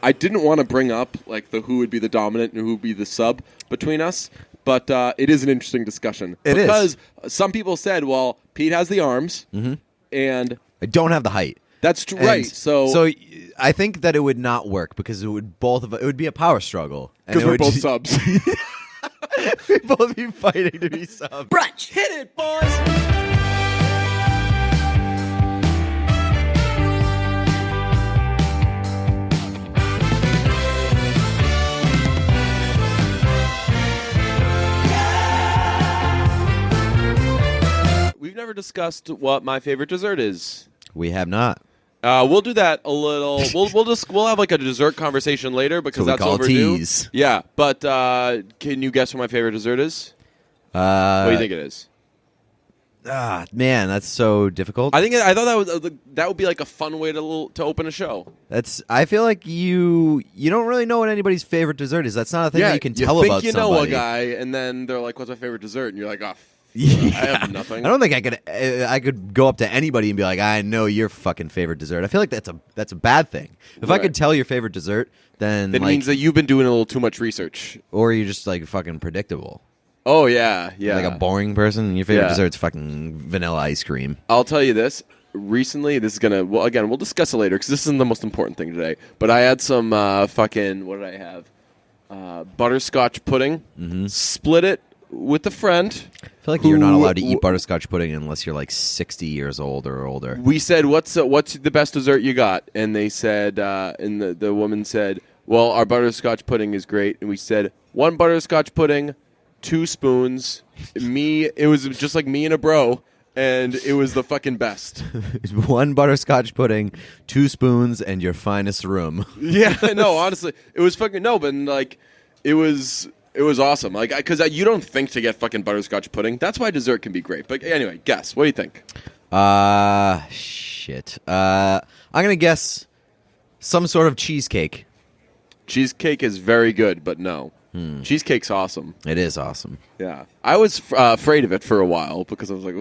I didn't want to bring up like the who would be the dominant and who would be the sub between us, but it is an interesting discussion. Because some people said, well, Pete has the arms, and I don't have the height. That's true, right. So I think that it would not work because it would be a power struggle. Because we're both subs. We'd both be fighting to be subs. Brunch, hit it, boys! We've never discussed what my favorite dessert is. We have not. We'll do that a little. We'll have like a dessert conversation later because that's overdue. Tease. Yeah, but can you guess what my favorite dessert is? What do you think it is? Man, that's so difficult. I thought that would be like a fun way to open a show. I feel like you don't really know what anybody's favorite dessert is. That's not a thing that you can tell about somebody. You know a guy, and then they're like, "What's my favorite dessert?" And you're like, "Oh." Yeah. I have nothing. I don't think I could go up to anybody and be like, I know your fucking favorite dessert. I feel like that's a bad thing. If I could tell your favorite dessert, then it means that you've been doing a little too much research, or you're just like fucking predictable. Oh yeah. Like a boring person. And your favorite dessert's fucking vanilla ice cream. I'll tell you this. Recently, this is gonna. Well, again, we'll discuss it later because this isn't the most important thing today. But I had some fucking. What did I have? Butterscotch pudding. Mm-hmm. Split it with a friend. I feel like you're not allowed to eat butterscotch pudding unless you're like 60 years old or older. We said, what's the best dessert you got? And they said, and the woman said, well, our butterscotch pudding is great. And we said, 1 butterscotch pudding, 2 spoons. It was just like me and a bro, and it was the fucking best. 1 butterscotch pudding, 2 spoons, and your finest room. Yeah, no, honestly, it was fucking but like, it was awesome. Like, because you don't think to get fucking butterscotch pudding. That's why dessert can be great. But anyway, guess. What do you think? Shit. I'm gonna guess some sort of cheesecake. Cheesecake is very good, but no. Cheesecake's awesome. It is awesome. Yeah, I was afraid of it for a while because I was like,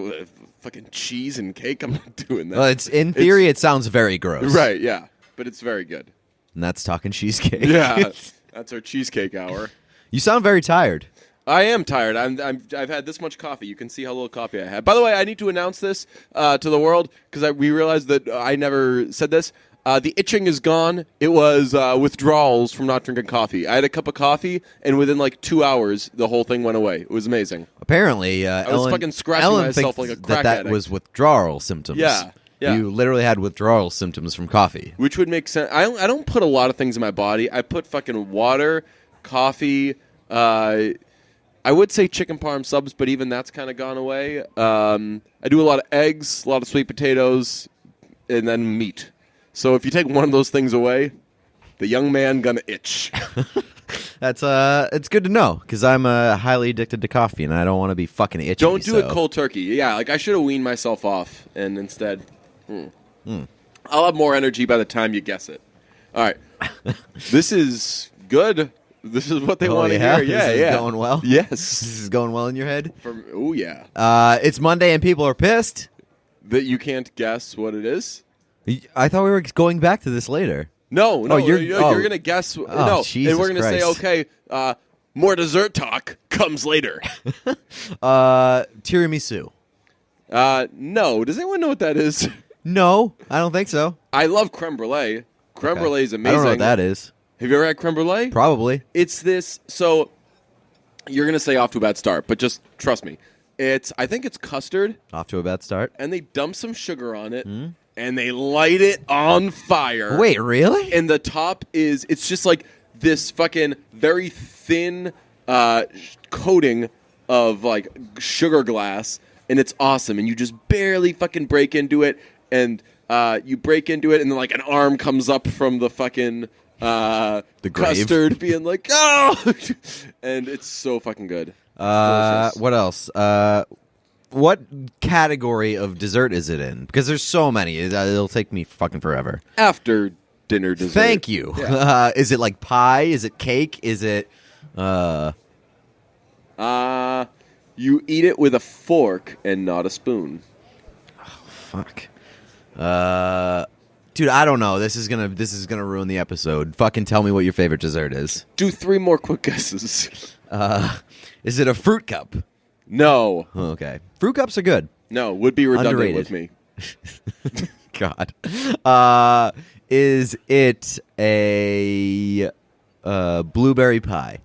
fucking cheese and cake. I'm not doing that. Well, in theory, it sounds very gross. Right? Yeah, but it's very good. And that's talking cheesecake. Yeah, that's our cheesecake hour. You sound very tired. I am tired. I've had this much coffee. You can see how little coffee I had. By the way, I need to announce this to the world because we realized that I never said this. The itching is gone. It was withdrawals from not drinking coffee. I had a cup of coffee, and within like 2 hours, the whole thing went away. It was amazing. Apparently, I was fucking scratching myself like a crack that addict. was withdrawal symptoms. Yeah. You literally had withdrawal symptoms from coffee. Which would make sense. I don't put a lot of things in my body. I put fucking water, coffee. I would say chicken parm subs, but even that's kind of gone away. I do a lot of eggs, a lot of sweet potatoes, and then meat. So if you take one of those things away, the young man gonna itch. That's it's good to know because I'm highly addicted to coffee and I don't want to be fucking itchy. Don't do it cold turkey. Yeah, like I should have weaned myself off and instead, I'll have more energy by the time you guess it. All right, this is good. This is what they want to hear. Yeah, this is going well. Yes, this is going well in your head. Oh yeah. It's Monday and people are pissed that you can't guess what it is. I thought we were going back to this later. No, you're going to guess. No, Jesus and we're going to say, okay, more dessert talk comes later. Tiramisu. No. Does anyone know what that is? No, I don't think so. I love creme brulee. Creme brulee is amazing. I don't know what that is. Have you ever had creme brulee? Probably. It's this. So you're going to say off to a bad start, but just trust me. I think it's custard. Off to a bad start. And they dump some sugar on it. And they light it on fire. Wait, really? And the top it's just like this fucking very thin coating of like sugar glass, and it's awesome. And you just barely fucking break into it, and you break into it, and then like an arm comes up from the fucking the custard, being like, oh, and it's so fucking good. What else? What category of dessert is it in? Because there's so many. It'll take me fucking forever. After dinner dessert. Thank you. Yeah. Is it like pie? Is it cake? Is it... You eat it with a fork and not a spoon. Oh, fuck. Dude, I don't know. This is gonna ruin the episode. Fucking tell me what your favorite dessert is. Do 3 more quick guesses. Is it a fruit cup? No. Okay. Fruit cups are good. No, would be redundant Underrated. with me. God. Is it a blueberry pie?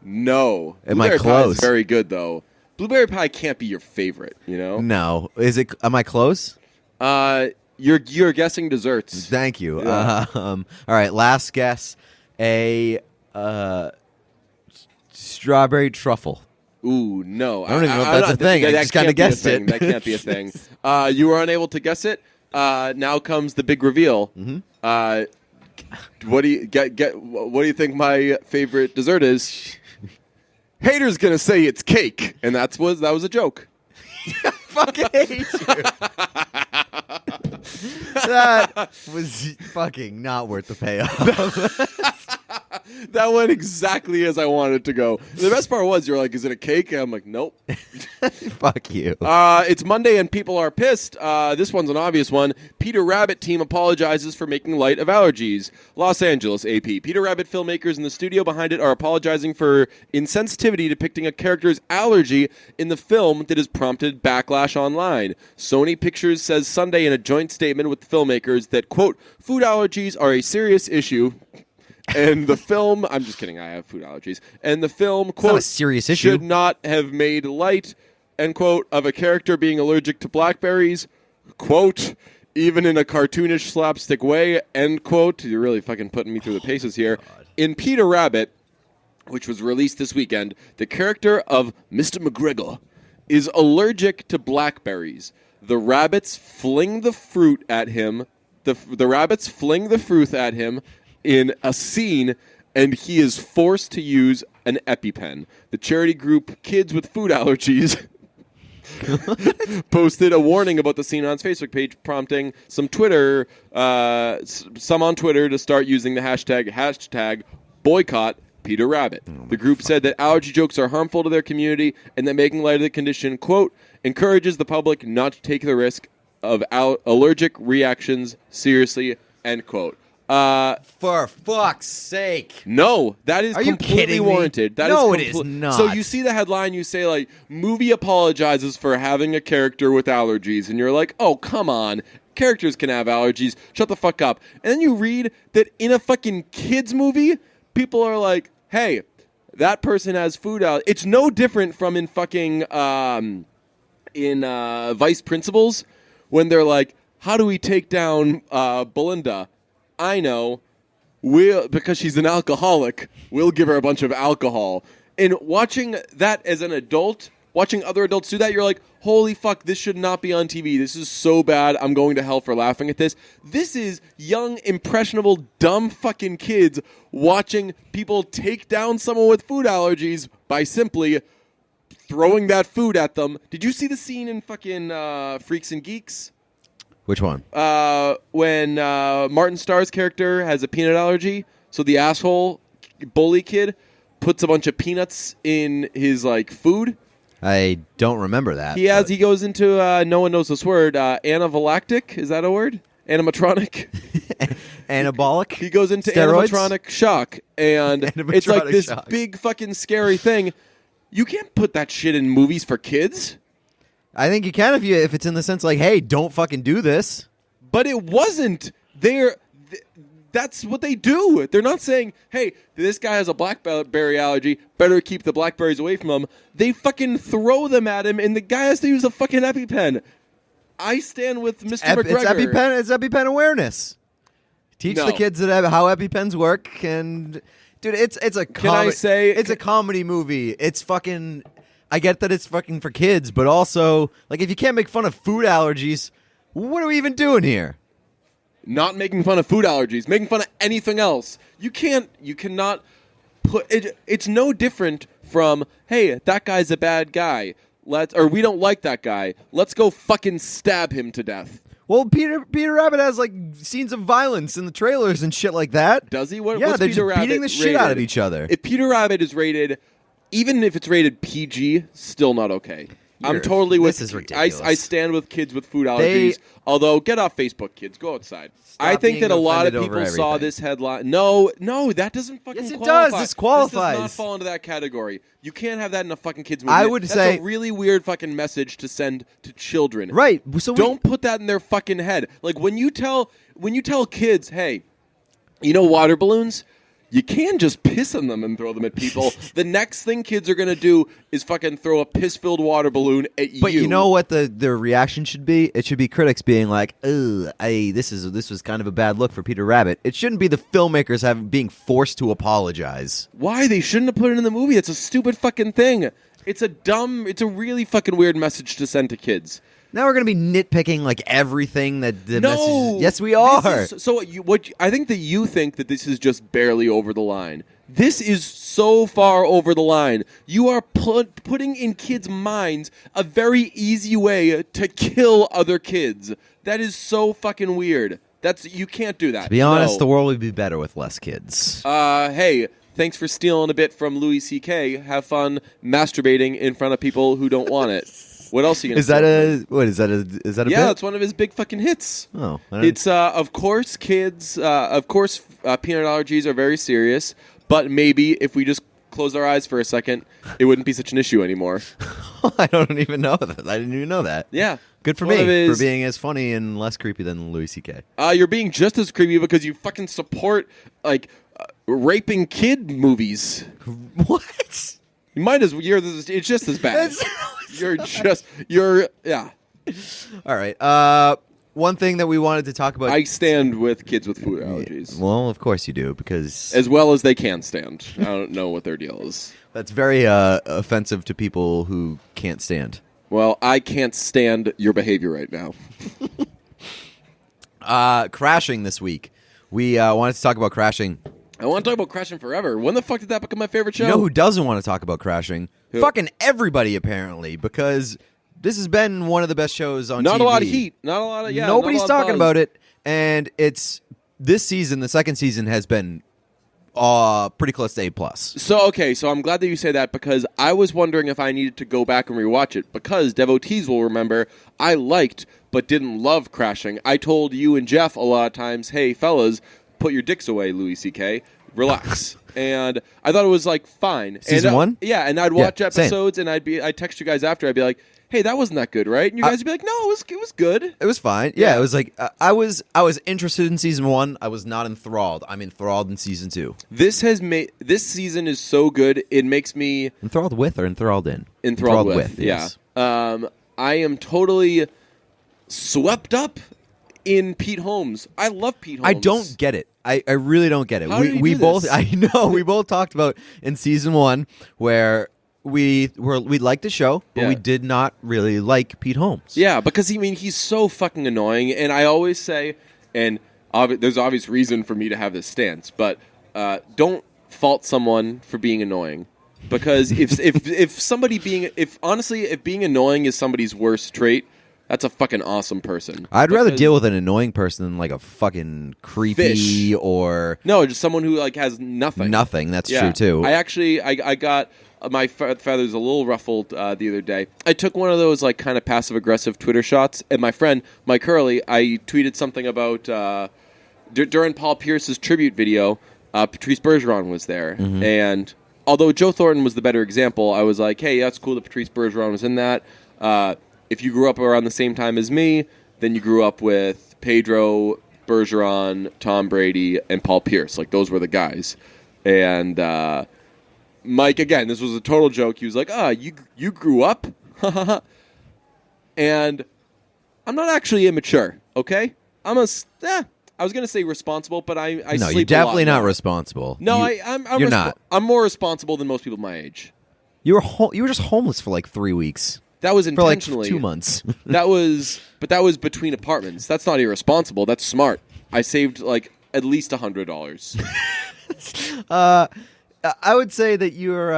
No. Am I Blueberry pie close? is very good, though. Blueberry pie can't be your favorite, you know? No. Is it? Am I close? You're guessing desserts. Thank you. Yeah. All right, last guess. A strawberry truffle. Ooh, no. I don't even know if that's a thing. I just kind of guessed it. That can't be a thing. You were unable to guess it. Now comes the big reveal. Mm-hmm. What do you think my favorite dessert is? Hater's gonna say it's cake, and that was a joke. Fucking hate you. That was fucking not worth the payoff. That went exactly as I wanted it to go. The best part was, you're like, is it a cake? And I'm like, nope. Fuck you. It's Monday and people are pissed. This one's an obvious one. Peter Rabbit team apologizes for making light of allergies. Los Angeles, AP. Peter Rabbit filmmakers in the studio behind it are apologizing for insensitivity depicting a character's allergy in the film that has prompted backlash online. Sony Pictures says Sunday in a joint statement with the filmmakers that, quote, food allergies are a serious issue. And the film, I'm just kidding, I have food allergies. And the film, quote, not a serious issue. Should not have made light, end quote, of a character being allergic to blackberries, quote, even in a cartoonish slapstick way, end quote. You're really fucking putting me through the paces here. In Peter Rabbit, which was released this weekend, the character of Mr. McGregor is allergic to blackberries. The rabbits fling the fruit at him. The rabbits fling the fruit at him in a scene, and he is forced to use an EpiPen. The charity group Kids with Food Allergies posted a warning about the scene on its Facebook page, prompting some on Twitter to start using the hashtag boycott Peter Rabbit. The group said that allergy jokes are harmful to their community and that making light of the condition, quote, encourages the public not to take the risk of allergic reactions seriously, end quote. For fuck's sake. No, that is completely warranted. No, it is not. So you see the headline, you say, like, movie apologizes for having a character with allergies, and you're like, oh, come on. Characters can have allergies. Shut the fuck up. And then you read that in a fucking kids movie, people are like, hey, that person has food allergies. It's no different from in fucking, Vice Principals, when they're like, how do we take down Belinda? I know, because she's an alcoholic, we'll give her a bunch of alcohol. And watching that as an adult, watching other adults do that, you're like, holy fuck, this should not be on TV. This is so bad. I'm going to hell for laughing at this. This is young, impressionable, dumb fucking kids watching people take down someone with food allergies by simply throwing that food at them. Did you see the scene in fucking Freaks and Geeks? Which one? When Martin Starr's character has a peanut allergy, so the asshole bully kid puts a bunch of peanuts in his like food. I don't remember that. He goes into no one knows this word. Anaphylactic, is that a word? Animatronic. Anabolic. He goes into Steroids? animatronic shock, and it's like this big fucking scary thing. You can't put that shit in movies for kids. I think you can if it's in the sense like, hey, don't fucking do this. But it wasn't. That's what they do. They're not saying, hey, this guy has a blackberry allergy, better keep the blackberries away from him. They fucking throw them at him, and the guy has to use a fucking EpiPen. I stand with Mr. McGregor. It's EpiPen awareness. Teach the kids how EpiPens work, and dude, it's a it's a comedy movie. It's fucking. I get that it's fucking for kids, but also, like, if you can't make fun of food allergies, what are we even doing here? Not making fun of food allergies, making fun of anything else. You cannot put it. It's no different from, hey, that guy's a bad guy. Or we don't like that guy. Let's go fucking stab him to death. Well, Peter Rabbit has like scenes of violence in the trailers and shit like that. Does he? Yeah, what's they're Peter just Rabbit beating the shit rated? out of each other. If Peter Rabbit is rated, even if it's rated PG, still not okay. I'm totally with. This is ridiculous. I stand with kids with food allergies. Although, get off Facebook, kids. Go outside. I think that a lot of people saw this headline. No, that doesn't fucking qualify. Yes, it does. This qualifies. This does not fall into that category. You can't have that in a fucking kids movie. I would That's say a really weird fucking message to send to children. Right. So don't put that in their fucking head. Like when you tell kids, hey, you know water balloons? You can just piss on them and throw them at people. The next thing kids are going to do is fucking throw a piss-filled water balloon at you. But you know what the reaction should be? It should be critics being like, "Ugh, this was kind of a bad look for Peter Rabbit." It shouldn't be the filmmakers being forced to apologize. Why? They shouldn't have put it in the movie. It's a stupid fucking thing. It's a really fucking weird message to send to kids. Now we're going to be nitpicking like everything that the message. Yes, we are. I think that you think that this is just barely over the line. This is so far over the line. You are putting in kids' minds a very easy way to kill other kids. That is so fucking weird. You can't do that. To be honest, the world would be better with less kids. Hey, thanks for stealing a bit from Louis C.K. Have fun masturbating in front of people who don't want it. What else are you going to say? Is that a Yeah, bit? it's one of his big fucking hits. Oh. It's, of course, kids, peanut allergies are very serious, but maybe if we just close our eyes for a second, it wouldn't be such an issue anymore. I don't even know that. I didn't even know that. Yeah. Good for me for being as funny and less creepy than Louis C.K. You're being just as creepy because you fucking support, raping kid movies. What? You might as well. It's just as bad. Yeah. All right. One thing that we wanted to talk about. I stand with kids with food allergies. Well, of course you do, because as well as they can stand. I don't know what their deal is. That's very offensive to people who can't stand. Well, I can't stand your behavior right now. Crashing this week. We wanted to talk about Crashing. I want to talk about Crashing forever. When the fuck did that become my favorite show? You know who doesn't want to talk about Crashing? Who? Fucking everybody, apparently, because this has been one of the best shows on TV. Not a lot of heat. Not a lot of, Nobody's talking about it, and it's this season, the second season, has been pretty close to A+. So I'm glad that you say that, because I was wondering if I needed to go back and rewatch it, because devotees will remember I liked but didn't love Crashing. I told you and Jeff a lot of times, hey, fellas, put your dicks away, Louis C.K. Relax. And I thought it was fine. Season one? Yeah, and I'd watch episodes, and I'd text you guys after. I'd be like, hey, that wasn't that good, right? And you guys would be like, no, it was good. It was fine. Yeah, it was I was interested in season one. I was not enthralled. I'm enthralled in season two. This season is so good. It makes me enthralled with or enthralled in. Enthralled with. Yeah. Yes. I am totally swept up in Pete Holmes. I love Pete Holmes. I don't get it. I really don't get it. How we both this? I know we both talked about in season one where we liked the show, but we did not really like Pete Holmes. Yeah, because he's so fucking annoying, and I always say, and there's obvious reason for me to have this stance, but don't fault someone for being annoying, because if being annoying is somebody's worst trait, that's a fucking awesome person. I'd rather deal with an annoying person than a fucking creepy fish. Or no, just someone who has nothing. Nothing. That's true too. I got my feathers a little ruffled the other day. I took one of those kind of passive aggressive Twitter shots, and my friend Mike Hurley, I tweeted something about during Paul Pierce's tribute video. Patrice Bergeron was there, and although Joe Thornton was the better example, I was like, hey, that's cool that Patrice Bergeron was in that. If you grew up around the same time as me, then you grew up with Pedro, Bergeron, Tom Brady, and Paul Pierce. Those were the guys. And Mike, again, this was a total joke. He was like, you grew up? And I'm not actually immature, okay? I was going to say responsible, but I no, sleep you're definitely a lot not more. responsible. No, you're not. I'm more responsible than most people my age. You were just homeless for 3 weeks. That was intentionally. For 2 months. That was between apartments. That's not irresponsible. That's smart. I saved at least $100. I would say that you're.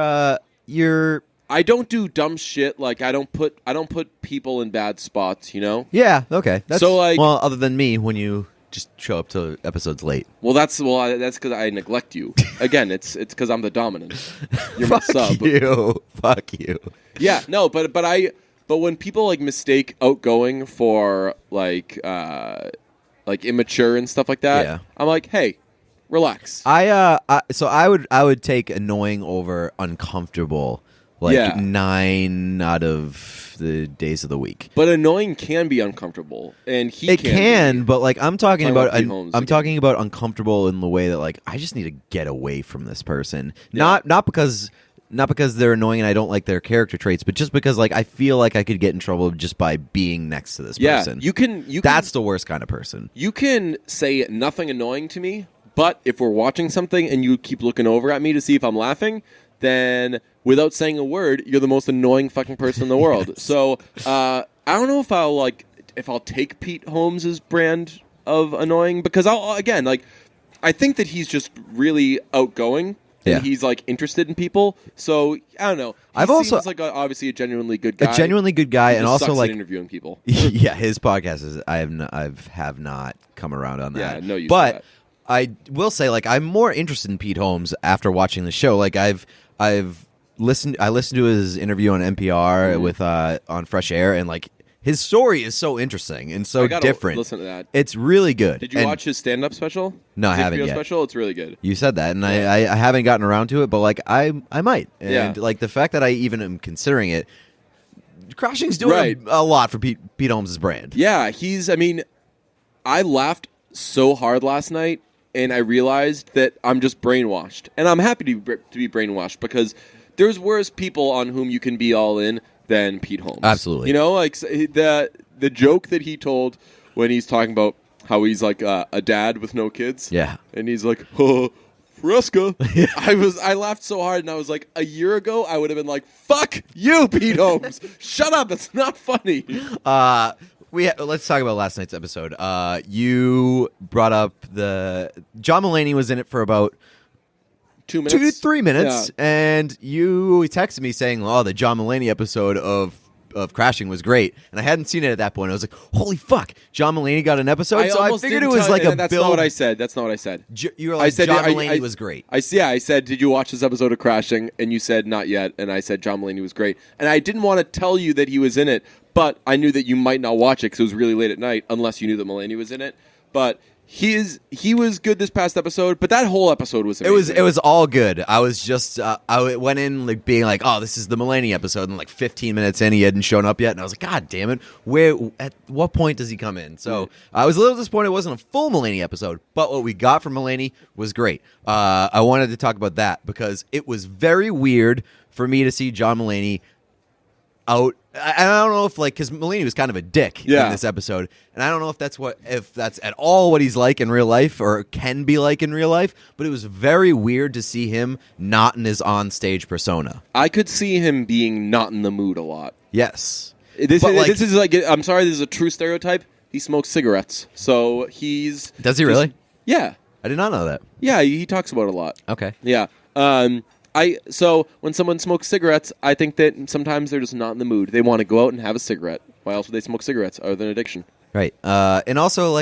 I don't do dumb shit. I don't put people in bad spots. Yeah. Okay. That's, so well, other than me, when you just show up to episodes late. Well, that's because I neglect you. Again, it's because I'm the dominant. You're my sub. Fuck you. Yeah. No. But But when people like mistake outgoing for like immature and stuff like that, I'm like, hey, relax. So I would take annoying over uncomfortable. 9 out of the days of the week. But annoying can be uncomfortable, and it can. But like I'm talking about uncomfortable in the way that like I just need to get away from this person. Yeah. Not because they're annoying and I don't like their character traits, but just because like I feel like I could get in trouble just by being next to this person. You can. That's the worst kind of person. You can say nothing annoying to me, but if we're watching something and you keep looking over at me to see if I'm laughing, then without saying a word, you're the most annoying fucking person in the world. Yes. So I don't know if I'll take Pete Holmes' brand of annoying, because I think that he's just really outgoing. Yeah. And he's like interested in people. So I don't know. He seems like obviously a genuinely good guy. And also like interviewing people. Yeah, his podcast is I have not come around on that. Yeah, no use but for that. I will say like I'm more interested in Pete Holmes after watching the show. Like I listened to his interview on NPR with on Fresh Air, and like his story is so interesting and so different. Listen to that. It's really good. Did you watch his stand-up special? No, I haven't yet. Special? It's really good. You said that, and I haven't gotten around to it, but like I might. And like the fact that I even am considering it, Crashing's doing a lot for Pete Holmes' brand. Yeah, I laughed so hard last night, and I realized that I'm just brainwashed. And I'm happy to be brainwashed, because there's worse people on whom you can be all in than Pete Holmes. Absolutely. You know, like the joke that he told when he's talking about how he's like a dad with no kids. Yeah. And he's like, Fresca. I laughed so hard, and I was like, a year ago, I would have been like, fuck you, Pete Holmes. Shut up. It's not funny. Let's talk about last night's episode. You brought up John Mulaney was in it for about 2 minutes? 2 to 3 minutes, and you texted me saying, "Oh, the John Mulaney episode of Crashing was great," and I hadn't seen it at that point. I was like, "Holy fuck, John Mulaney got an episode!" So I figured it was like a. That's not what I said. That's not what I said. You were like, John Mulaney was great. I said, "Did you watch this episode of Crashing?" And you said, "Not yet." And I said, "John Mulaney was great." And I didn't want to tell you that he was in it, but I knew that you might not watch it because it was really late at night, unless you knew that Mulaney was in it. But he was good this past episode, but that whole episode was amazing. It was all good. I was just I went in like being like, oh, this is the Mulaney episode, and like 15 minutes in, he hadn't shown up yet, and I was like, God damn it, at what point does he come in? So I was a little disappointed it wasn't a full Mulaney episode, but what we got from Mulaney was great. I wanted to talk about that because it was very weird for me to see John Mulaney out. I don't know if because Mulaney was kind of a dick in this episode, and I don't know if that's at all what he's like in real life or can be like in real life. But it was very weird to see him not in his on-stage persona. I could see him being not in the mood a lot. Yes, this is like I'm sorry, this is a true stereotype. He smokes cigarettes, so he's does he really? Yeah, I did not know that. Yeah, he talks about it a lot. Okay, yeah. So when someone smokes cigarettes, I think that sometimes they're just not in the mood. They want to go out and have a cigarette. Why else would they smoke cigarettes other than addiction? Right. And also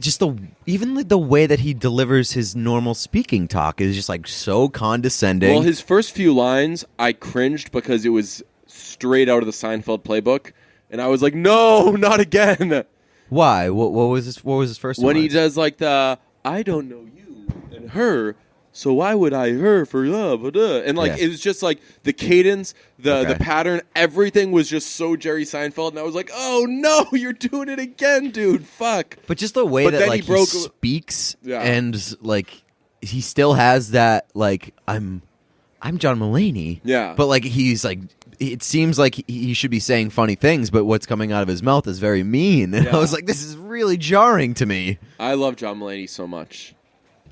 just the way that he delivers his normal speaking talk is just so condescending. Well, his first few lines, I cringed because it was straight out of the Seinfeld playbook, and I was like, no, not again. Why? What was his first? When he does the I don't know you and her. So why would I her for and it was just the cadence, the pattern, everything was just so Jerry Seinfeld, and I was like, oh no, you're doing it again, dude, fuck. But just the way that he speaks and he still has that I'm John Mulaney, but he's it seems like he should be saying funny things, but what's coming out of his mouth is very mean, and I was like, this is really jarring to me. I love John Mulaney so much.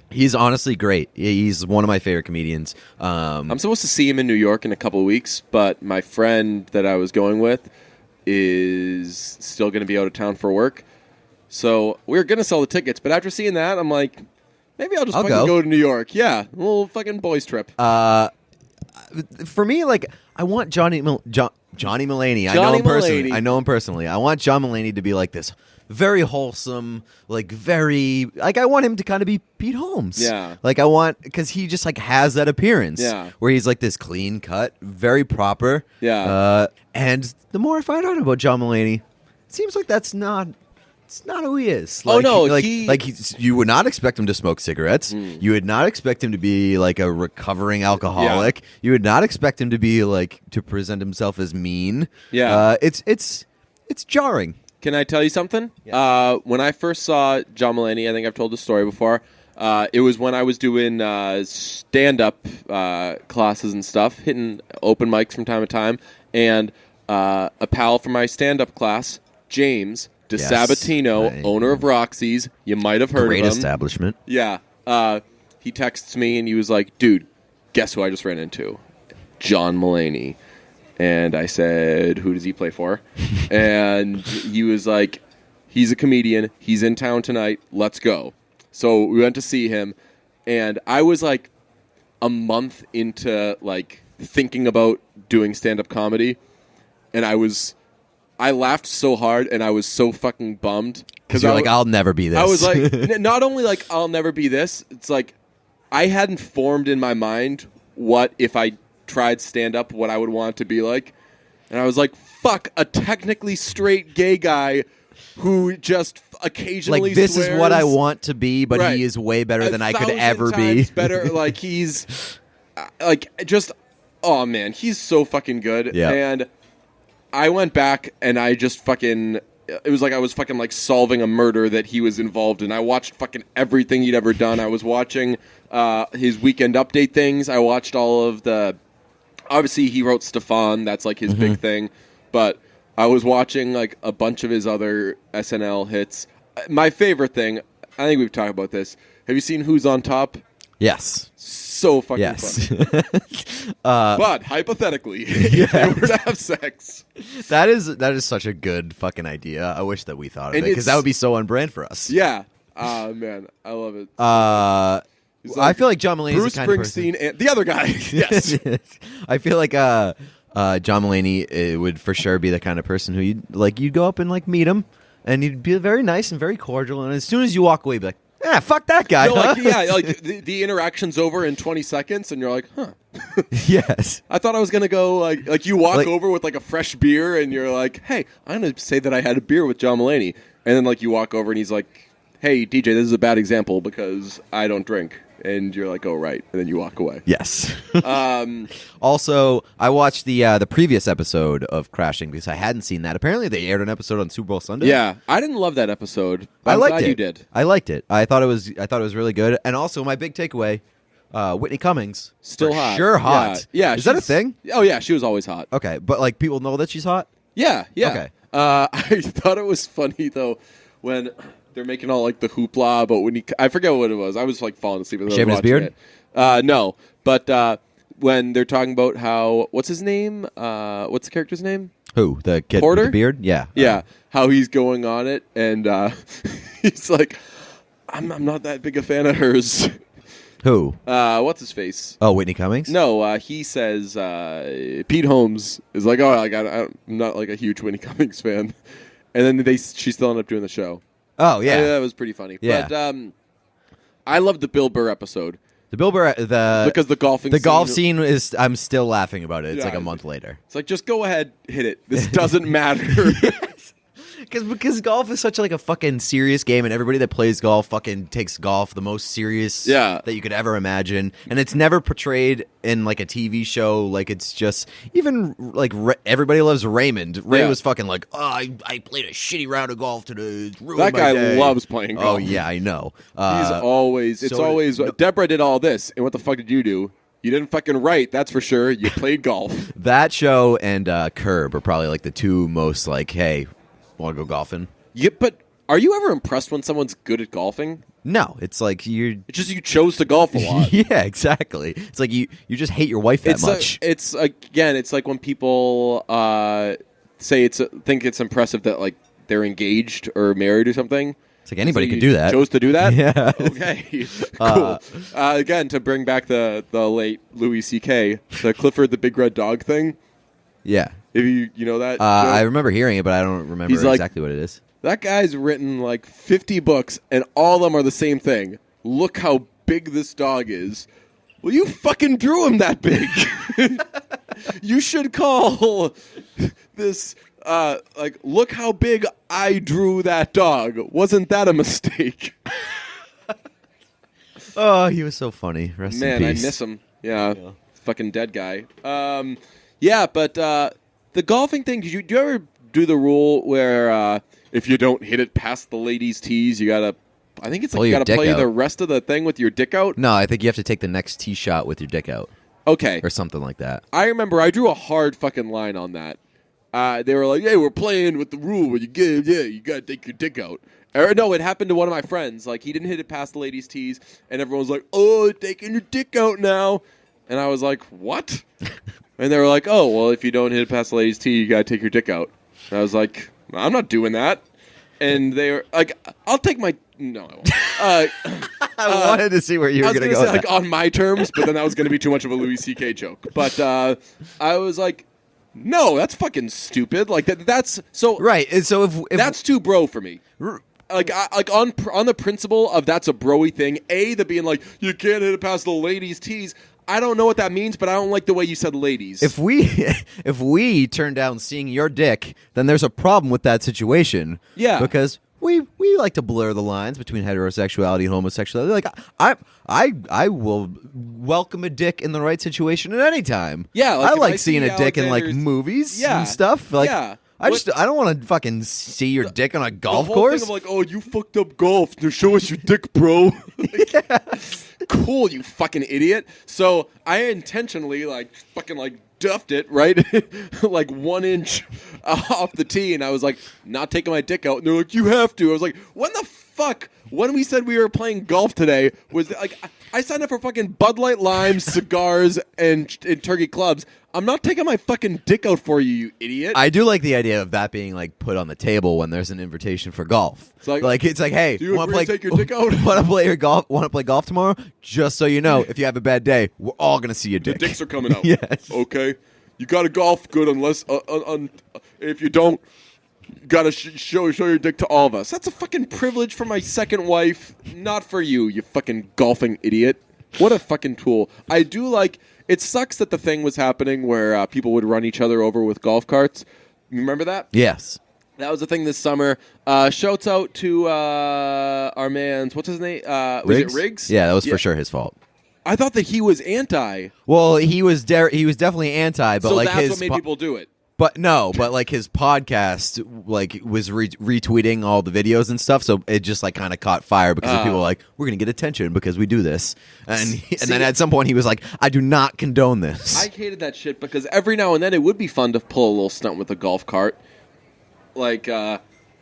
He's honestly great. He's one of my favorite comedians. I'm supposed to see him in New York in a couple of weeks, but my friend that I was going with is still going to be out of town for work. So we were going to sell the tickets, but after seeing that, I'm like, maybe I'll just go to New York. Yeah, a little fucking boys trip. For me, I want John Johnny Mulaney. I know him personally. I want John Mulaney to be like this very wholesome, like very like I want him to kind of be Pete Holmes. Yeah. Like I want because he just like has that appearance. Yeah. Where he's like this clean cut, very proper. Yeah. And the more I find out about John Mulaney, it seems like it's not who he is. Oh, no, you would not expect him to smoke cigarettes. You would not expect him to be like a recovering alcoholic. Yeah. You would not expect him to be like to present himself as mean. Yeah. It's jarring. Can I tell you something? Yeah. When I first saw John Mulaney, I think I've told the story before. It was when I was doing stand-up classes and stuff, hitting open mics from time to time, and a pal from my stand-up class, James DeSabatino, Right. owner of Roxy's. You might have heard Great of him. establishment. Yeah. He texts me and he was like, dude, guess who I just ran into? John Mulaney. And I said, who does he play for? And he was like, he's a comedian. He's in town tonight. Let's go. So we went to see him. And I was like a month into like thinking about doing stand-up comedy. And I laughed so hard and I was so fucking bummed. Because you're like, I'll never be this. I was like, not only like, I'll never be this, it's like, I hadn't formed in my mind what if I tried stand-up, what I would want it to be like. And I was like, fuck, a technically straight gay guy who just occasionally like, this swears. is what I want to be, but Right. he is way better than I could 1,000 ever be. times better. Like, he's, like, just, oh, man, he's so fucking good. Yeah. And I went back and I just fucking... It was like I was fucking like solving a murder that he was involved in. I watched fucking everything he'd ever done. I was watching his Weekend Update things. I watched all of the... Obviously, he wrote Stefan. That's like his big thing. But I was watching like a bunch of his other SNL hits. My favorite thing, I think we've talked about this. Have you seen Who's on Top? Yes. So fucking funny. But hypothetically, if they were to have sex, that is such a good fucking idea. I wish that we thought of it because that would be so on brand for us. Yeah. Man, I love it. Like I feel like John Mulaney Bruce is the kind of Springsteen person. and the other guy. Yes. I feel like John Mulaney would for sure be the kind of person who you'd go up and like meet him and he'd be very nice and very cordial, and as soon as you walk away, you'd be like, "Yeah, fuck that guy." No, huh? like the interaction's over in 20 seconds, and you're like, "Huh." Yes. I thought I was gonna go like you walk over with like a fresh beer, and you're like, "Hey, I'm gonna say that I had a beer with John Mulaney," and then like you walk over, and he's like, "Hey, DJ, this is a bad example because I don't drink," and you're like, "Oh, right," and then you walk away. Yes. Also, I watched the previous episode of Crashing because I hadn't seen that. Apparently, they aired an episode on Super Bowl Sunday. Yeah, I didn't love that episode. But I'm liked glad it. you did. I liked it. I thought it was really good. And also, my big takeaway: Whitney Cummings Still for hot. sure hot. Yeah. Is that a thing? Oh yeah, she was always hot. Okay, but like people know that she's hot. Yeah. Okay. I thought it was funny though when they're making all like the hoopla about when I forget what it was. I was like falling asleep. As I was Shaving his watching beard? it. No, but when they're talking about how what's his name? What's the character's name? Who, the kid Porter? with the beard? Yeah. Yeah, how he's going on it, and he's like, I'm not that big a fan of hers. Who? What's his face? Oh, Whitney Cummings? No, he says Pete Holmes is like, I'm not like a huge Whitney Cummings fan, and then she still ended up doing the show. Oh, yeah. That was pretty funny. Yeah. But I loved the Bill Burr episode. The Bill Burr, because the golf scene is. I'm still laughing about it. It's Yeah. like a month later. It's like, just go ahead, hit it. This doesn't matter. Because golf is such like a fucking serious game, and everybody that plays golf fucking takes golf the most serious that you could ever imagine, and it's never portrayed in like a TV show. Like it's just even like everybody loves Raymond. Ray was fucking like, oh, I played a shitty round of golf today. It's ruined That my guy day. loves playing golf. Oh yeah, I know. Deborah did all this, and what the fuck did you do? You didn't fucking write, that's for sure. You played golf. That show and Curb are probably like the two most like, hey, want to go golfing? Yeah, but are you ever impressed when someone's good at golfing? No, it's like It's just you chose to golf a lot. Yeah, exactly. It's like you just hate your wife that much. It's like when people say think it's impressive that like they're engaged or married or something. It's like anybody can do that. Chose to do that? Yeah. Okay. Cool. Again, to bring back the late Louis C.K., the Clifford the Big Red Dog thing. Yeah. If you know that? I remember hearing it, but I don't remember exactly what it is. That guy's written like 50 books, and all of them are the same thing. Look how big this dog is. Well, you fucking drew him that big. You should call this, look how big I drew that dog. Wasn't that a mistake? Oh, he was so funny. Rest in peace. Man, I miss him. Yeah. Fucking dead guy. But the golfing thing, do you ever do the rule where if you don't hit it past the ladies' tees, you gotta, I think it's like you gotta play the rest of the thing with your dick out? No, I think you have to take the next tee shot with your dick out. Okay. Or something like that. I remember I drew a hard fucking line on that. They were like, hey, we're playing with the rule where you gotta take your dick out. Or no, it happened to one of my friends. Like, he didn't hit it past the ladies' tees, and everyone was like, oh, taking your dick out now. And I was like, what? And they were like, oh, well, if you don't hit it past the ladies' tee, you gotta take your dick out. And I was like, I'm not doing that. And they were like, I'll take my... No, I won't. I wanted to see where you were going to go. I was going to say, like, on my terms, but then that was going to be too much of a Louis C.K. joke. But I was like, no, that's fucking stupid. Like, that's... So right, and so if that's too bro for me. Like on the principle of that's a broy thing. The being like, you can't hit it past the ladies' tees. I don't know what that means, but I don't like the way you said ladies. If we turn down seeing your dick, then there's a problem with that situation. Yeah. Because we like to blur the lines between heterosexuality and homosexuality. Like I will welcome a dick in the right situation at any time. Yeah, I like seeing a dick in like movies and stuff. Like I don't want to fucking see your dick on a golf course. Thing of like, oh, you fucked up golf. Now show us your dick, bro. Cool, you fucking idiot. So I intentionally fucking duffed it right, like 1 inch off the tee, and I was like, not taking my dick out. And they're like, you have to. I was like, when the fuck? When we said we were playing golf today, was like I signed up for fucking Bud Light Limes, cigars, and turkey clubs. I'm not taking my fucking dick out for you, you idiot. I do like the idea of that being like put on the table when there's an invitation for golf. It's like hey, do you want to take your dick out? Want to play golf tomorrow? Just so you know, if you have a bad day, we're all gonna see your dick. The dicks are coming out. Yes. Okay. You got to golf good unless if you don't, you got to show your dick to all of us. That's a fucking privilege for my second wife, not for you, you fucking golfing idiot. What a fucking tool. I do like. It sucks that the thing was happening where people would run each other over with golf carts. You remember that? Yes. That was the thing this summer. Shouts out to our man's, what's his name? Was it Riggs? Yeah, that was for sure his fault. I thought that he was anti. Well, he was definitely anti, but so like that's what made people do it. But no, but like his podcast was retweeting all the videos and stuff, so it just like kind of caught fire because people were like, we're going to get attention because we do this. And then at some point he was like, I do not condone this. I hated that shit because every now and then it would be fun to pull a little stunt with a golf cart. Like,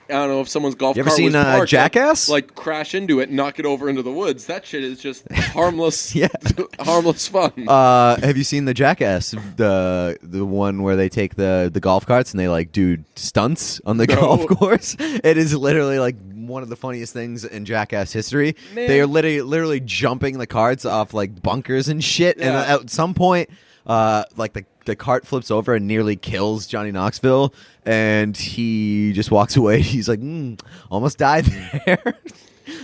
I don't know if someone's golf cart was parked. You ever seen Jackass? Like crash into it and knock it over into the woods. That shit is just harmless, harmless fun. Have you seen the Jackass, the one where they take the golf carts and they like do stunts on the golf course? It is literally like one of the funniest things in Jackass history. Man. They are literally jumping the carts off like bunkers and shit. Yeah. And at some point, like the cart flips over and nearly kills Johnny Knoxville, and he just walks away. He's like, almost died there.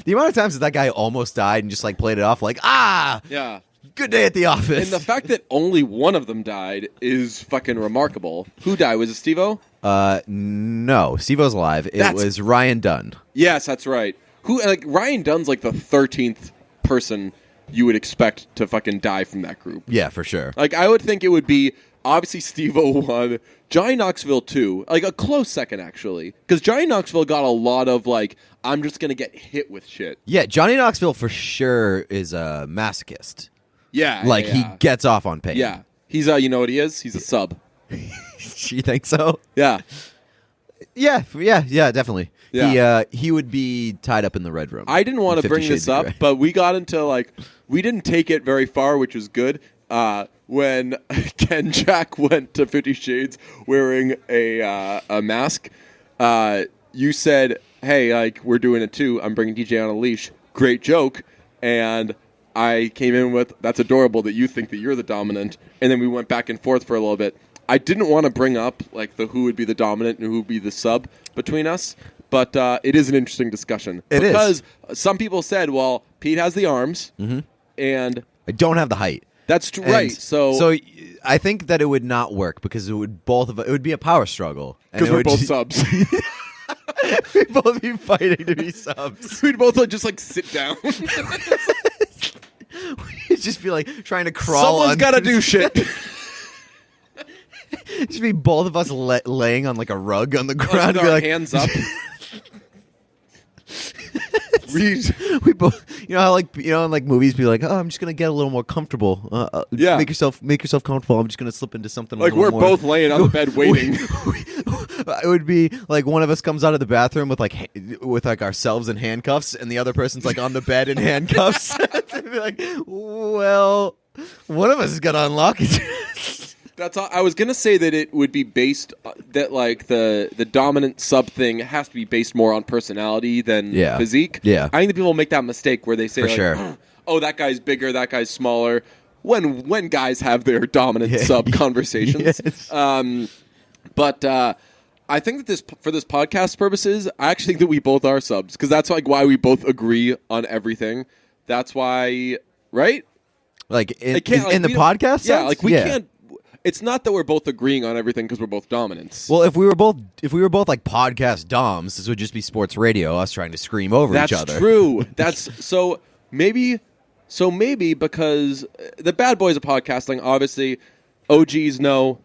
The amount of times that guy almost died and just like played it off like, good day at the office. And the fact that only one of them died is fucking remarkable. Who died? Was it Steve-O? No, Steve-O's alive. It was Ryan Dunn. Yes, that's right. Ryan Dunn's like the 13th person you would expect to fucking die from that group. Yeah, for sure. Like, I would think it would be, obviously, Steve-O 1, Johnny Knoxville 2, like a close second, actually. Because Johnny Knoxville got a lot of, like, I'm just going to get hit with shit. Yeah, Johnny Knoxville for sure is a masochist. Yeah. Like, he gets off on pain. Yeah. He's, you know what he is? He's a sub. You think so? Yeah. Yeah, definitely. Yeah. He would be tied up in the Red Room. I didn't want to bring this up, but we got into, like, we didn't take it very far, which was good. When Ken Jack went to 50 Shades wearing a mask, you said, hey, like, we're doing it too. I'm bringing DJ on a leash. Great joke. And I came in with, that's adorable that you think that you're the dominant. And then we went back and forth for a little bit. I didn't want to bring up like who would be the dominant and who would be the sub between us, but it is an interesting discussion. Because some people said, well, Pete has the arms, and I don't have the height. That's right. So I think that it would not work because it would be a power struggle. Because we're both subs. We'd both be fighting to be subs. We'd both just like sit down. We'd just be like trying to crawl. Someone's got to do shit. Just be both of us laying on like a rug on the ground. With and be our like, hands up. we both, you know how like in like movies, be like, oh, I'm just gonna get a little more comfortable. Yeah, make yourself comfortable. I'm just gonna slip into something like we're both laying on the bed waiting. It would be like one of us comes out of the bathroom with like ourselves in handcuffs, and the other person's like on the bed in handcuffs. Be like, well, one of us is gonna unlock it. That's all. I was gonna say that it would be based that like the dominant sub thing has to be based more on personality than physique. Yeah, I think that people make that mistake where they say, like, sure. "Oh, that guy's bigger, that guy's smaller." When guys have their dominant sub conversations, but I think that for this podcast purposes, I actually think that we both are subs because that's like why we both agree on everything. That's why, right? Like in the podcast, yeah, like we can't. It's not that we're both agreeing on everything because we're both dominants. Well, if we were both like podcast doms, this would just be sports radio, us trying to scream over each other. That's true. That's so maybe because the bad boys of podcasting, obviously, OGs know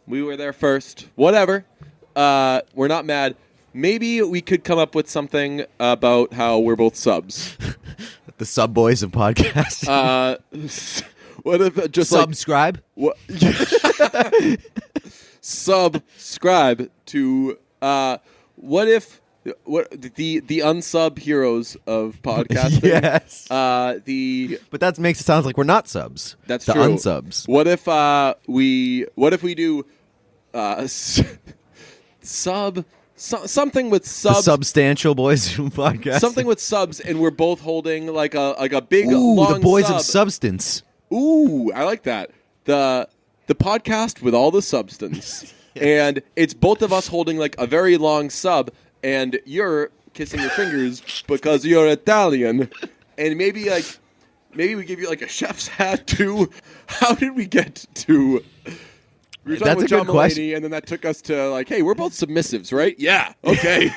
we were there first. Whatever. We're not mad. Maybe we could come up with something about how we're both subs. The sub boys of podcasting. What if just subscribe? Like, subscribe to what the unsub heroes of podcasting? Yes. But that makes it sound like we're not subs. That's the true. Unsubs. What if we do something with subs? The substantial boys from podcast. Something with subs, and we're both holding like a big long long the boys sub. of substance. Ooh, I like that. The podcast with all the substance. And it's both of us holding like a very long sub, and you're kissing your fingers because you're Italian. And maybe we give you like a chef's hat too. How did we get to? We were talking That's with a John good question. Mulaney, and then that took us to like, hey, we're both submissives, right? Yeah. Okay.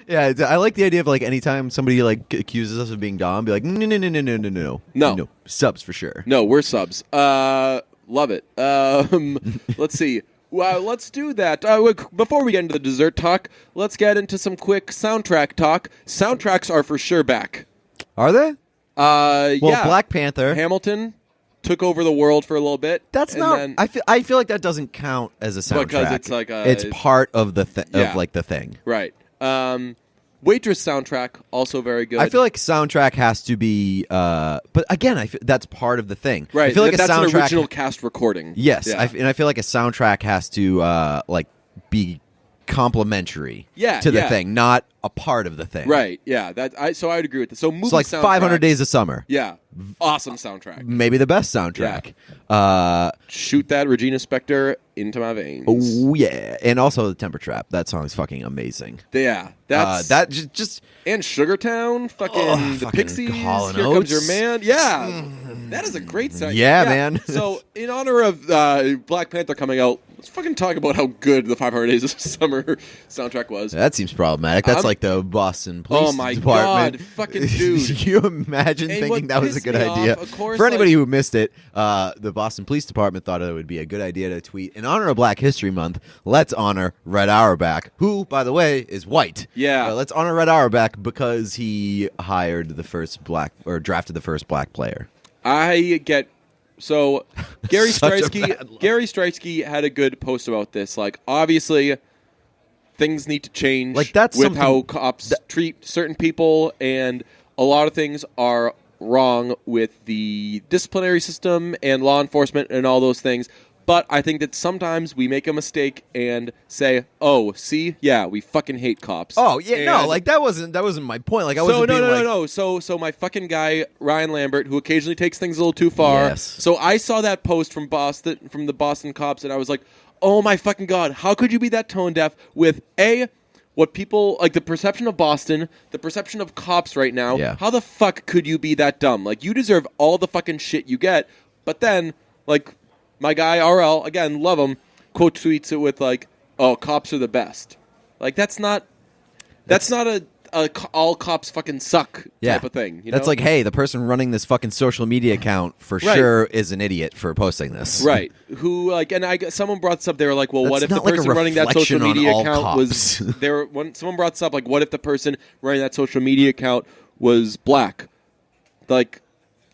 Yeah, I like the idea of like anytime somebody like accuses us of being dom, be like, no, subs for sure. No, we're subs. Love it. Let's see. Well, let's do that. Before we get into the dessert talk, let's get into some quick soundtrack talk. Soundtracks are for sure back. Are they? Yeah. Black Panther, Hamilton took over the world for a little bit. That's not. Then, I feel like that doesn't count as a soundtrack because it's like it's part of the of like the thing. Right. Waitress soundtrack also very good. I feel like soundtrack has to be, but again, I feel that's part of the thing. Right, I feel like that's an original cast recording. Yes, yeah. And I feel like a soundtrack has to like be complementary to the thing, not a part of the thing. Right. Yeah. So I would agree with this. So movie like 500 Days of Summer. Yeah. Awesome soundtrack. Maybe the best soundtrack. Yeah. Shoot that Regina Spektor into my veins. Oh yeah, and also the Temper Trap. That song is fucking amazing. Yeah. That's that just and Sugartown. Fucking the Pixies. Here Comes Your Man. Yeah. That is a great sound. Yeah, man. So in honor of Black Panther coming out, let's fucking talk about how good the 500 Days of Summer soundtrack was. That seems problematic. That's like the Boston Police Department. God, fucking dude. Can you imagine thinking that was a good idea? Of course, for anybody who missed it, the Boston Police Department thought it would be a good idea to tweet, in honor of Black History Month, let's honor Red Auerbach, who, by the way, is white. Yeah. Let's honor Red Auerbach because he hired the first drafted the first black player. So Gary Stridsky had a good post about this. Like, obviously, things need to change like that's with how cops treat certain people, and a lot of things are wrong with the disciplinary system and law enforcement and all those things. But I think that sometimes we make a mistake and say, "Oh, see, yeah, we fucking hate cops." Oh yeah, no, like that wasn't my point. Like I wasn't being no. So my fucking guy Ryan Lambert, who occasionally takes things a little too far. Yes. So I saw that post from the Boston cops, and I was like, "Oh my fucking god, how could you be that tone deaf with what people like the perception of Boston, the perception of cops right now? Yeah. How the fuck could you be that dumb? Like you deserve all the fucking shit you get, but then like." My guy RL, again, love him, quote tweets it with like, "Oh, cops are the best." Like that's not a all cops fucking suck type of thing. You That's know? like, hey, the person running this fucking social media account for sure is an idiot for posting this. Right. Who like, and someone brought this up. They were like, "Well, That's what if the not like a person running that social reflection media on all account was?" Someone brought this up, like, "What if the person running that social media account was black?" Like.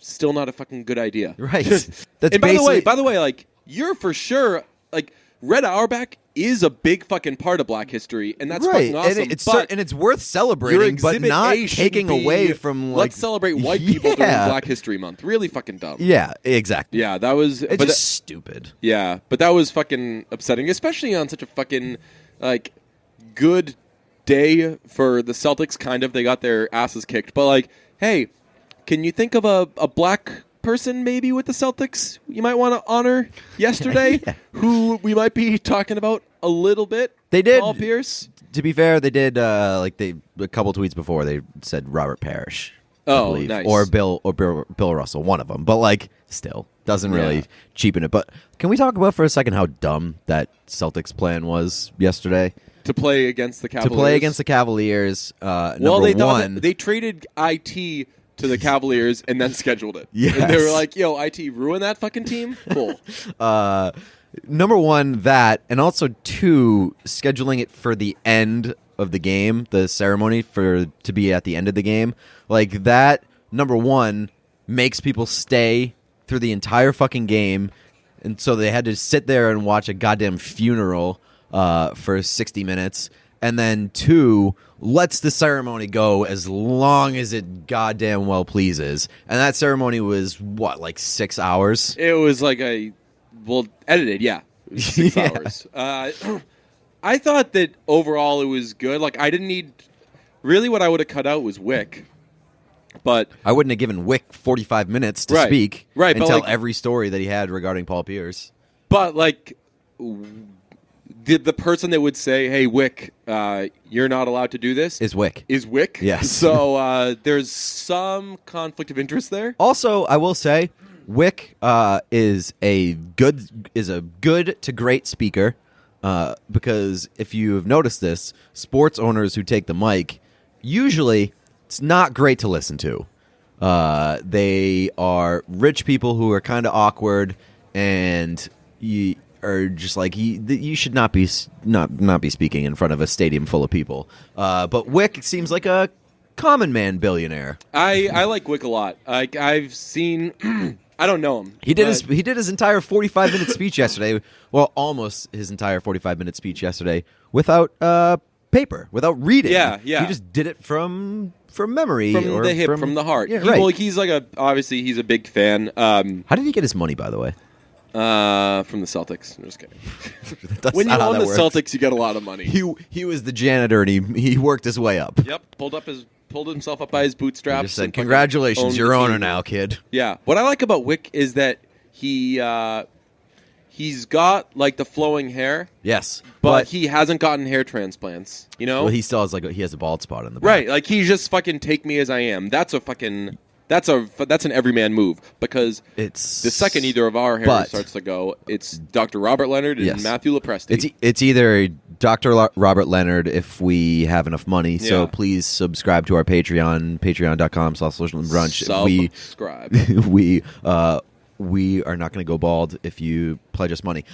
Still not a fucking good idea. Right. That's and by the way, like you're for sure like Red Auerbach is a big fucking part of Black history, and that's fucking awesome. And it's worth celebrating, but not taking away from. Like, let's celebrate white people during Black History Month. Really fucking dumb. Yeah, exactly. Yeah, that was just stupid. Yeah, but that was fucking upsetting, especially on such a fucking like good day for the Celtics. Kind of, they got their asses kicked, but like, hey. Can you think of a black person maybe with the Celtics you might want to honor yesterday who we might be talking about a little bit? They did. Paul Pierce? To be fair, they did a couple tweets before they said Robert Parrish. Oh, nice. Or Bill Russell, one of them. But like still doesn't really cheapen it. But can we talk about for a second how dumb that Celtics plan was yesterday? To play against the Cavaliers. They traded IT to the Cavaliers and then scheduled it. Yes. And they were like, "Yo, IT, ruin that fucking team?" Cool. Number one, that, and also two, scheduling it for the end of the game, the ceremony to be at the end of the game. Like that, number one, makes people stay through the entire fucking game. And so they had to sit there and watch a goddamn funeral for 60 minutes. And then two, lets the ceremony go as long as it goddamn well pleases. And that ceremony was, what, like 6 hours? It was like edited, yeah. It was 6 hours. I thought that overall it was good. Like, I didn't need... Really, what I would have cut out was Wick. But I wouldn't have given Wick 45 minutes to speak and tell like, every story that he had regarding Paul Pierce. But, like... The person that would say, "Hey, Wick, you're not allowed to do this," is Wick. Yes. So there's some conflict of interest there. Also, I will say, Wick is a good to great speaker because if you have noticed this, sports owners who take the mic usually it's not great to listen to. They are rich people who are kind of awkward and are just like you should not be speaking in front of a stadium full of people. But Wick seems like a common man billionaire. I like Wick a lot. I've seen. I don't know him. He did his entire 45-minute speech yesterday. Well, almost his entire 45-minute speech yesterday without paper, without reading. Yeah. He just did it from memory, from the hip, from the heart. Yeah, right. Well, he's obviously he's a big fan. How did he get his money, by the way? From the Celtics. I'm just kidding. When you own the Celtics, you get a lot of money. He was the janitor, and he worked his way up. Yep, pulled himself up by his bootstraps. He just said, "Congratulations, you're owner now, kid." Yeah. What I like about Wick is that he's got like the flowing hair. Yes, but he hasn't gotten hair transplants. You know. Well, he still has he has a bald spot in the back. Right. Like he's just fucking take me as I am. That's an everyman move because it's the second either of our hair starts to go, it's Dr. Robert Leonard and Matthew Lepresti. It's either Dr. Robert Leonard if we have enough money. Yeah. So please subscribe to our Patreon, patreon.com/socialbrunch. Subscribe. We are not going to go bald if you pledge us money,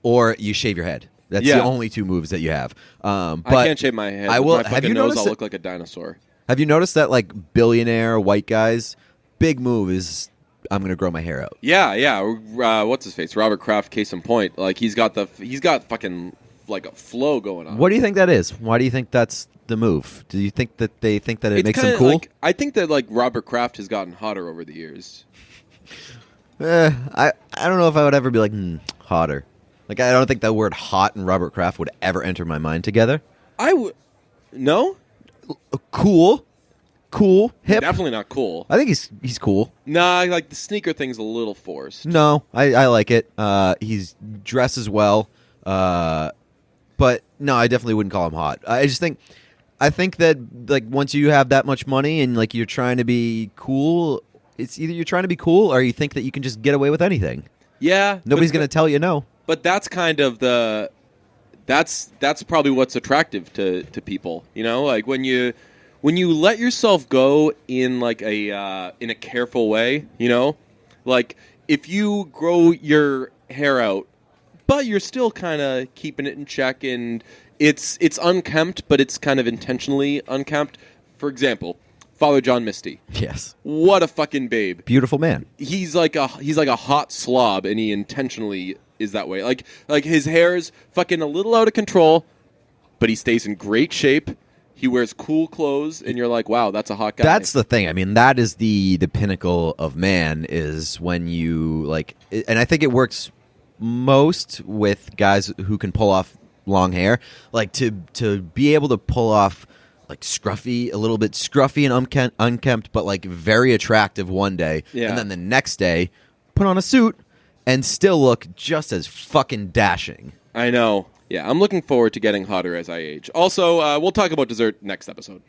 or you shave your head. That's the only two moves that you have. But I can't shave my head. I will. My fucking nose, I'll look like a dinosaur. Have you noticed that, like, billionaire white guys, big move is I'm going to grow my hair out? Yeah. What's his face? Robert Kraft, case in point. Like, he's got fucking, like, a flow going on. What do you think that is? Why do you think that's the move? Do you think that they think that it makes them cool? I think that, like, Robert Kraft has gotten hotter over the years. I don't know if I would ever be like hotter. Like I don't think the word hot and Robert Kraft would ever enter my mind together. I would no. Cool, hip. Definitely not cool. I think he's cool. Nah, like the sneaker thing's a little forced. No, I like it. He's dresses well. But no, I definitely wouldn't call him hot. I think that like once you have that much money and like you're trying to be cool, it's either you're trying to be cool or you think that you can just get away with anything. Yeah, nobody's going to tell you no. But that's kind of that's probably what's attractive to people. You know, like when you let yourself go in like in a careful way. You know, like if you grow your hair out, but you're still kind of keeping it in check, and it's unkempt, but it's kind of intentionally unkempt. For example, Father John Misty. Yes. What a fucking babe. Beautiful man. He's like a hot slob, and he intentionally is that way. Like his hair is fucking a little out of control, but he stays in great shape. He wears cool clothes, and you're like, wow, that's a hot guy. That's the thing. I mean, that is the pinnacle of man is when you like, and I think it works most with guys who can pull off long hair, like to be able to pull off like scruffy, a little bit scruffy and unkempt, but like very attractive one day, and then the next day put on a suit and still look just as fucking dashing. I know. Yeah, I'm looking forward to getting hotter as I age. Also, we'll talk about dessert next episode.